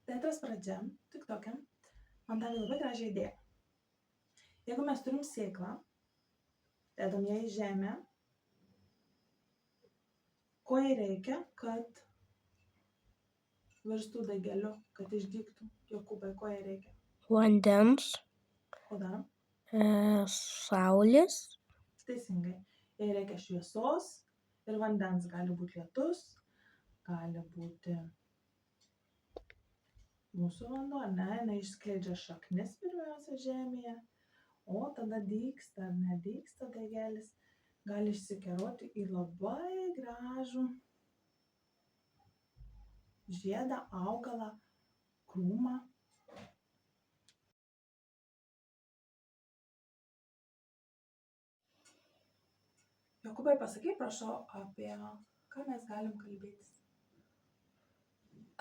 Tėtės pradžia, tik tokia, man davė labai gražią idėją. Jeigu mes turim sėklą, dedam ją į žemę, ko jai reikia, kad virstų daigeliu, kad išdygtų? Jokūbai, ko jai reikia? Vandens, Ko dar? saulės, Teisingai. Jai reikia šviesos ir vandens. Gali būti lietus, gali būti mūsų vanduo, ne? Jinai išskleidžia šaknis pirmiausia žemėje, o tada dygsta ar nedygsta daigelis. Gali išsikeroti į labai gražų žiedą, augalą, krūmą. Jokūbai, pasakyk, prašau, apie ką mes galim kalbėtis?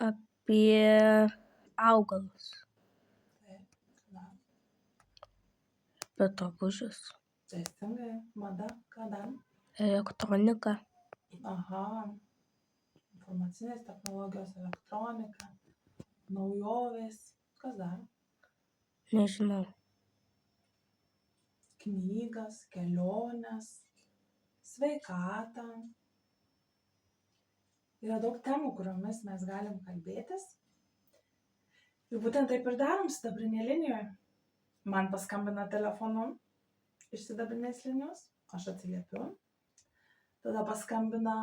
apie augalus, Taip, na, apie drabužius, teisingai, mada, ką dar? elektroniką, Aha, informacinės technologijos, elektronika, naujovės, kas dar? nežinau, Knygas, keliones, sveikatą. Yra daug temų, kuriomis mes galim kalbėtis. Ir būtent taip ir darom sidabrinėje linijoje. Man paskambina telefonu iš sidabrinės linijos, aš atsiliepiu. Tada paskambina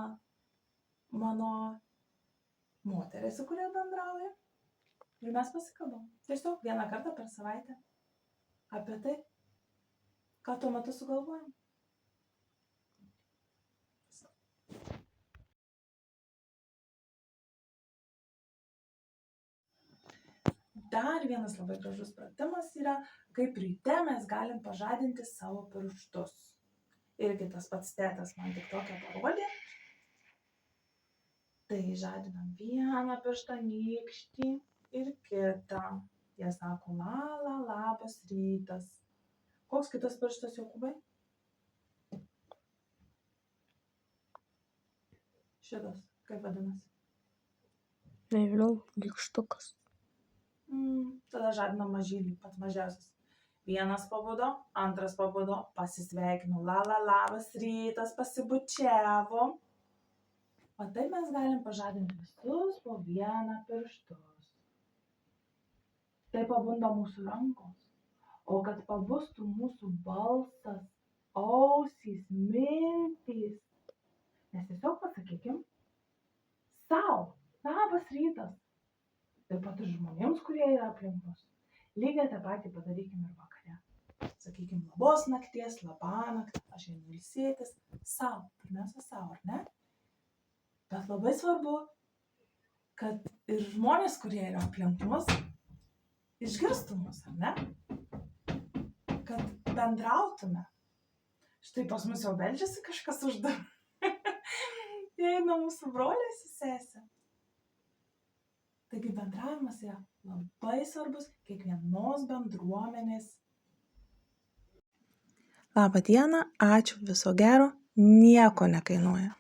mano moteris, su kuria bendrauja. Ir mes pasikalbam. Tiesiog vieną kartą per savaitę apie tai, ką tuo metu sugalvojam. Dar vienas labai gražus pratimas yra, kaip ryte mes galim pažadinti savo pirštus. Irgi tas pats tėtas man tik tokią parodė. Tai žadinam vieną pirštą, nykštį ir kitą. Jie sako, labas rytas. Koks kitas pirštas, Jokūbai? Šitas, kaip vadinasi? nežinau, nykštukas, Tada žadinam mažylį, pats mažiausias. Vienas pabudo, antras pabudo, pasisveikino, labas rytas, pasibučiavo. O taip mes galim pažadinti visus po vieną pirštus. Tai pabunda mūsų rankos. O kad pabustų mūsų balsas, ausys, mintys, mes tiesiog pasakykim sau, labas rytas. Taip pat ir žmonėms, kurie yra aplink mus. Lygiai tą patį padarykim ir vakare. Sakykim, labos nakties, labanakt, aš einu ilsėtis. Sau, pirmiausia sau, ar ne? Bet labai svarbu, kad ir žmonės, kurie yra aplink mus, išgirstų mus, ar ne? Kad bendrautume. Štai pas mus jau beldžiasi kažkas už durų. Įeina mūsų broliai su sese. Taigi bendravimas yra labai svarbus kiekvienos bendruomenės. Labą dieną, ačiū, viso gero, nieko nekainuoja.